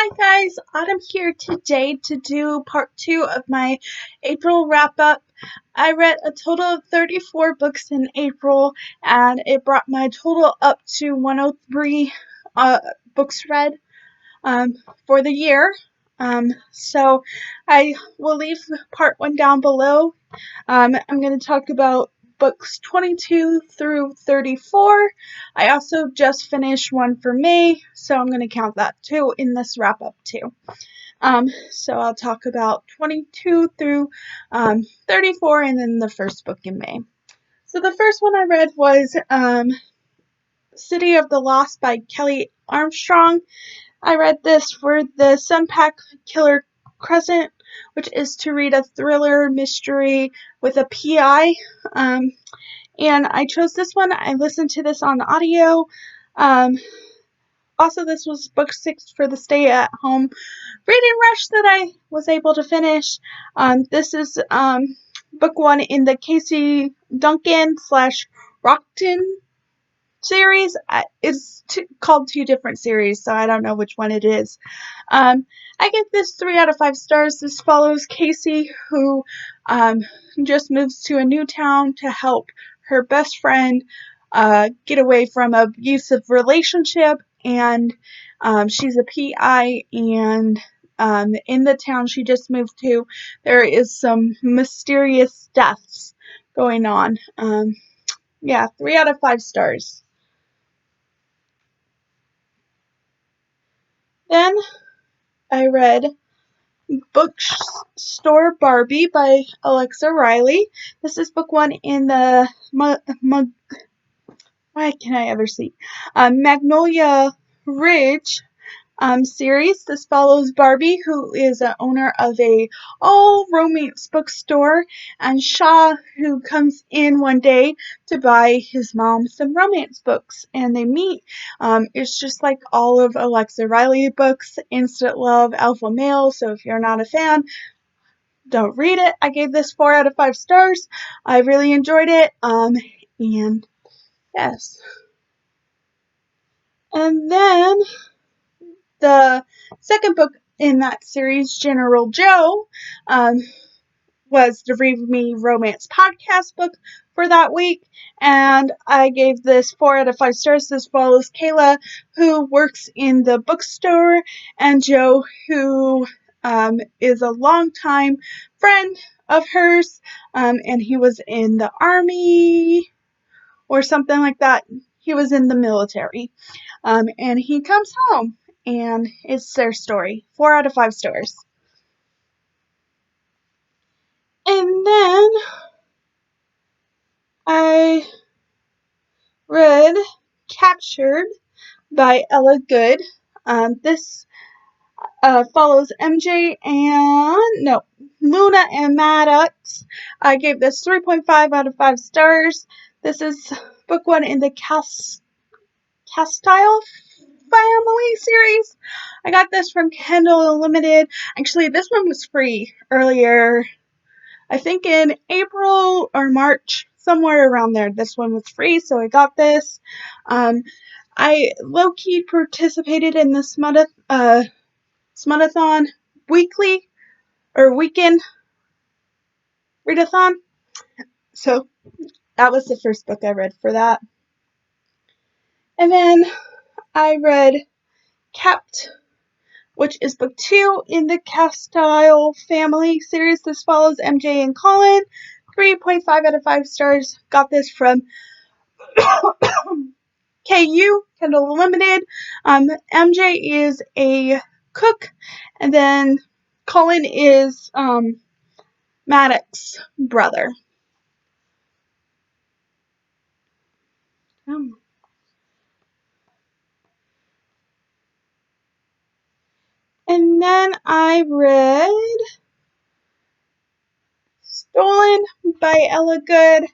Hi guys, Autumn here today to do part 2 of my April wrap up. I read a total of 34 books in April and it brought my total up to 103 books read for the year. So I will leave part 1 down below. I'm going to talk about books 22 through 34. I also just finished one for May, so I'm going to count that too in this wrap up too. So I'll talk about 22 through 34 and then the first book in May. So the first one I read was City of the Lost by Kelly Armstrong. I read this for the Sunpack Killer Crescent, which is to read a thriller mystery with a PI. And I chose this one. I listened to this on audio. Also, this was book 6 for the stay-at-home reading rush that I was able to finish. This is book 1 in the Casey Duncan / Rockton series. It's called 2 different series, so I don't know which one it is. I give this 3 out of 5 stars. This follows Casey, who just moves to a new town to help her best friend get away from an abusive relationship, and she's a PI, and in the town she just moved to, there is some mysterious deaths going on. Yeah, 3 out of 5 stars. Then I read Bookstore Barbie by Alexa Riley. This is book 1 in the Magnolia Ridge series. This follows Barbie, who is an owner of a all-romance bookstore, and Shaw, who comes in one day to buy his mom some romance books, and they meet. It's just like all of Alexa Riley books, instant love, alpha male, so if you're not a fan, don't read it. I gave this 4 out of 5 stars. I really enjoyed it, and yes. And then the second book in that series, General Joe, was the Read Me Romance podcast book for that week, and I gave this 4 out of 5 stars. This follows Kayla, who works in the bookstore, and Joe, who is a longtime friend of hers, and he was in the army or something like that. He was in the military, and he comes home, and it's their story. 4 out of 5 stars. And then I read Captured by Ella Good. This follows Luna and Maddox. I gave this 3.5 out of 5 stars. This is book 1 in the Castile family series. I got this from Kindle Unlimited. Actually, this one was free earlier, I think in April or March, somewhere around there. This one was free, so I got this. I low-key participated in the Smudathon weekly or weekend readathon. So that was the first book I read for that. And then I read Kept, which is book 2 in the Castile family series. This follows MJ and Colin. 3.5 out of 5 stars. Got this from KU, Kindle Unlimited. MJ is a cook, and then Colin is Maddox's brother. And then I read Stolen by Ella Good,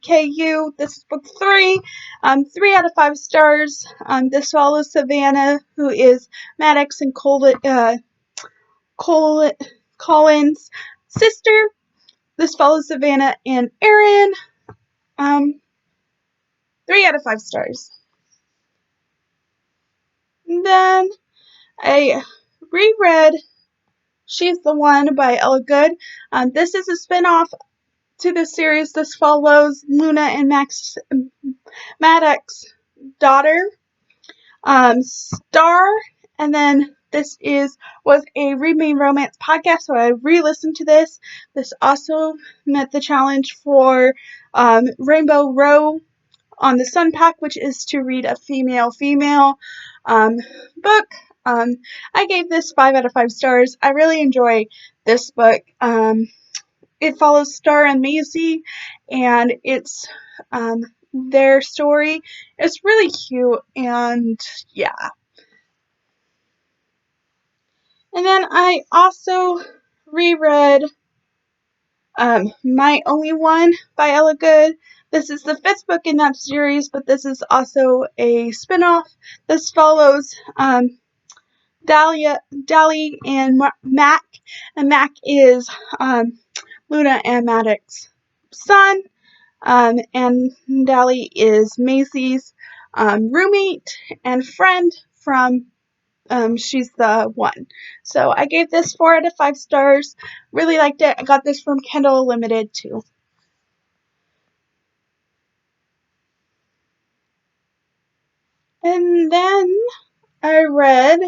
KU. This is book 3. 3 out of 5 stars. This follows Savannah, who is Maddox and Colin's sister. This follows Savannah and Aaron. 3 out of 5 stars. And then I reread She's the One by Ella Good. This is a spinoff to the series. This follows Luna and Maddox's daughter, Star, and then this was a Read Me Romance podcast, so I re-listened to this. This also met the challenge for Rainbow Row on the Sun Pack, which is to read a female book. I gave this 5 out of 5 stars. I really enjoy this book. It follows Star and Maisie, and it's their story. It's really cute, and yeah. And then I also reread My Only One by Ella Good. This is the 5th book in that series, but this is also a spin-off. This follows Dally and Mac, and Mac is Luna and Maddox's son, and Dally is Maisie's roommate and friend from She's the One. So I gave this 4 out of 5 stars. Really liked it. I got this from Kindle Unlimited too. And then I read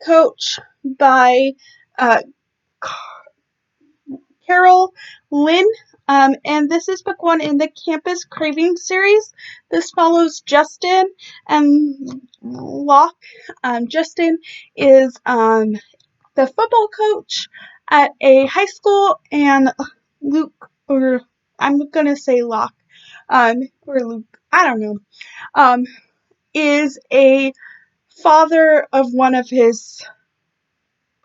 Coach by Carol Lynn. And this is book 1 in the Campus Craving series. This follows Justin and Locke. Justin is the football coach at a high school, and Luke, or I'm going to say Locke, or Luke, I don't know, is a father of one of his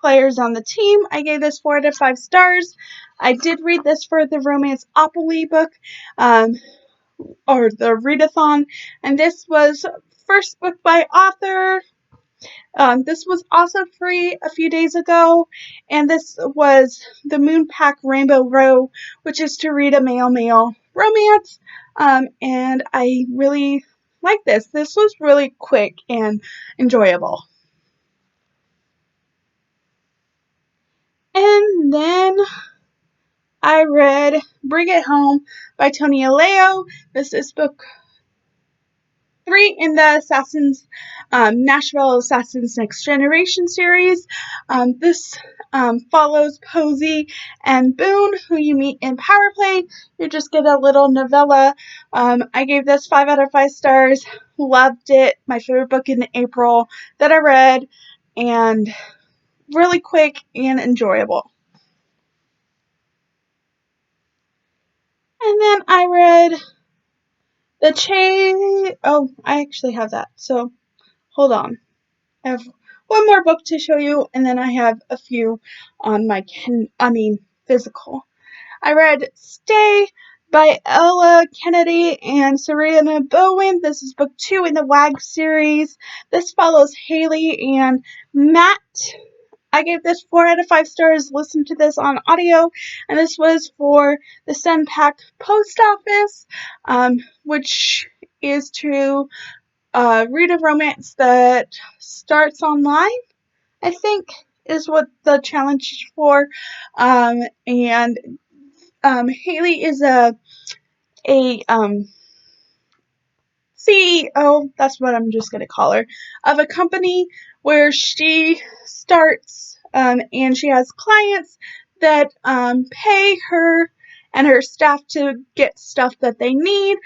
players on the team. I gave this 4 out of 5 stars. I did read this for the Romance-opoly book, or the readathon, and this was first book by author. This was also free a few days ago, and this was the Moonpack Rainbow Row, which is to read a male-male romance, and I really like this. This was really quick and enjoyable. And then I read Bring It Home by Tony Aleo. This is book 3 in the Nashville Assassins Next Generation series. This follows Posey and Boone, who you meet in Power Play. You just get a little novella. I gave this 5 out of 5 stars. Loved it. My favorite book in April that I read, and really quick and enjoyable. And then I read I actually have that, so hold on. I have one more book to show you, and then I have a few on my physical. I read Stay by Ella Kennedy and Serena Bowen. This is book 2 in the WAG series. This follows Haley and Matt. I gave this 4 out of 5 stars. Listen to this on audio, and this was for the Sunpack Post Office, which is to read a romance that starts online, I think, is what the challenge is for. And Haley is a CEO, that's what I'm just going to call her, of a company where she starts, and she has clients that pay her and her staff to get stuff that they need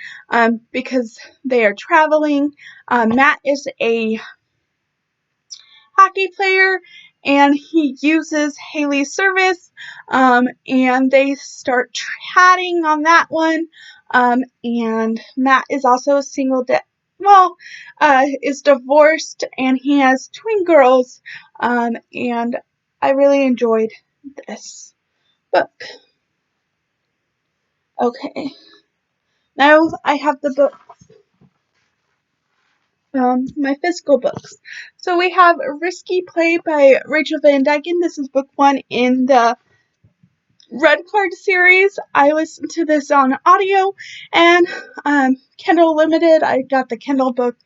because they are traveling. Matt is a hockey player, and he uses Haley's service, and they start chatting on that one. And Matt is also a single is divorced, and he has twin girls, and I really enjoyed this book. Okay, now I have the book, my physical books. So we have Risky Play by Rachel Van Dyken. This is book 1 in the Red Card series. I listened to this on audio and Kindle Limited. I got the Kindle book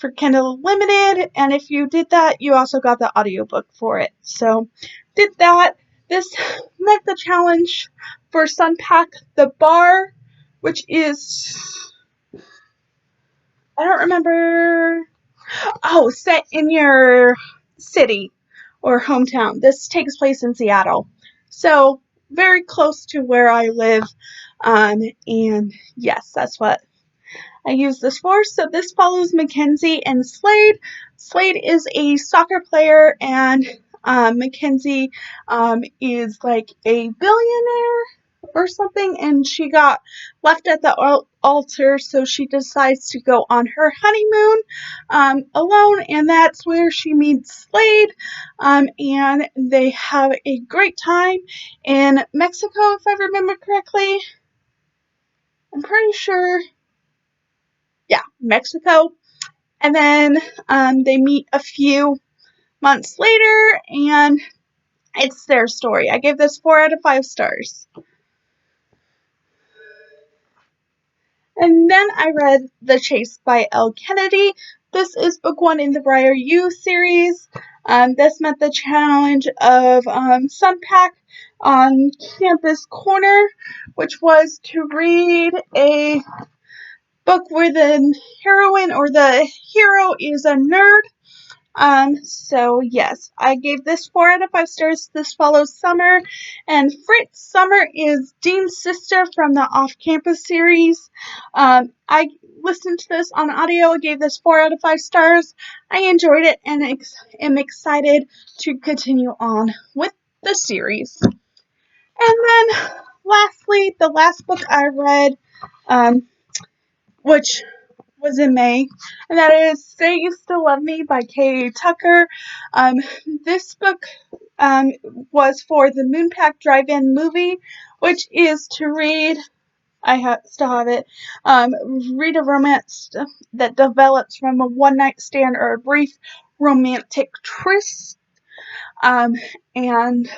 for Kindle Unlimited, and if you did that, you also got the audiobook for it. So, did that. This met the challenge for Sunpack the Bar, which is, I don't remember. Oh, set in your city or hometown. This takes place in Seattle. So, very close to where I live. And yes, that's what I use this for. So this follows Mackenzie and Slade. Slade is a soccer player, and Mackenzie is like a billionaire or something, and she got left at the altar, so she decides to go on her honeymoon alone, and that's where she meets Slade, and they have a great time in Mexico, if I remember correctly. I'm pretty sure, yeah, Mexico. And then they meet a few months later, and it's their story. I gave this 4 out of 5 stars. And then I read The Chase by L. Kennedy. This is book 1 in the Briar U series. This met the challenge of Sunpack on Campus Corner, which was to read a book where the heroine or the hero is a nerd. So yes, I gave this 4 out of 5 stars. This follows Summer, and Fritz. Summer is Dean's sister from the Off-Campus series. I listened to this on audio. I gave this 4 out of 5 stars. I enjoyed it and am excited to continue on with the series. And then, lastly, the last book I read, which was in May, and that is Say You Still Love Me by Kay Tucker. This book was for the Moonpack Drive-In movie, which is to read, still have it, read a romance that develops from a one-night stand or a brief romantic tryst. And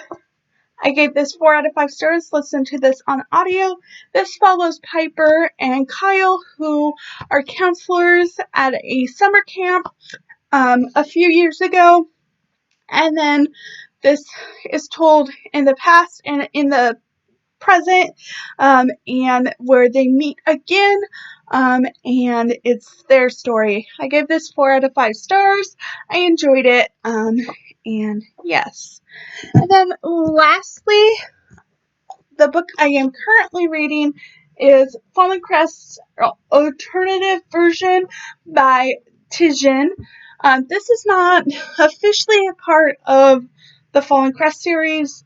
I gave this 4 out of 5 stars. Listen to this on audio. This follows Piper and Kyle, who are counselors at a summer camp a few years ago. And then this is told in the past and in the present, and where they meet again, and it's their story. I gave this 4 out of 5 stars. I enjoyed it, and yes. And then lastly, the book I am currently reading is Fallen Crest's alternative version by Tijin. This is not officially a part of the Fallen Crest series,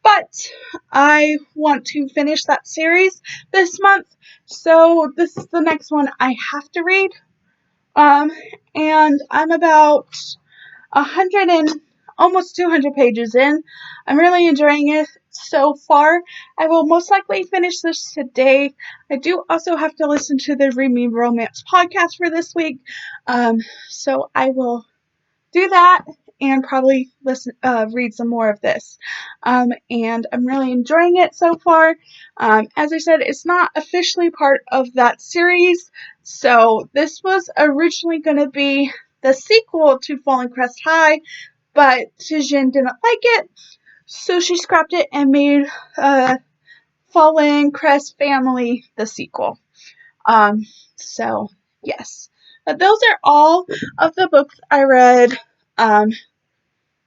but I want to finish that series this month, so this is the next one I have to read. And I'm about 100 and almost 200 pages in. I'm really enjoying it so far. I will most likely finish this today. I do also have to listen to the Read Me Romance podcast for this week, so I will do that and probably read some more of this. And I'm really enjoying it so far. As I said, it's not officially part of that series, so this was originally going to be the sequel to Fallen Crest High, but Tijin didn't like it, so she scrapped it and made Fallen Crest Family the sequel. So, yes. But those are all of the books I read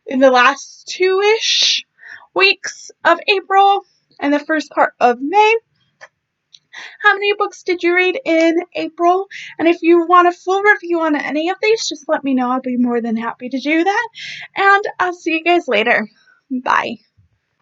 in the last 2-ish weeks of April and the first part of May. How many books did you read in April? And if you want a full review on any of these, just let me know. I'll be more than happy to do that. And I'll see you guys later. Bye.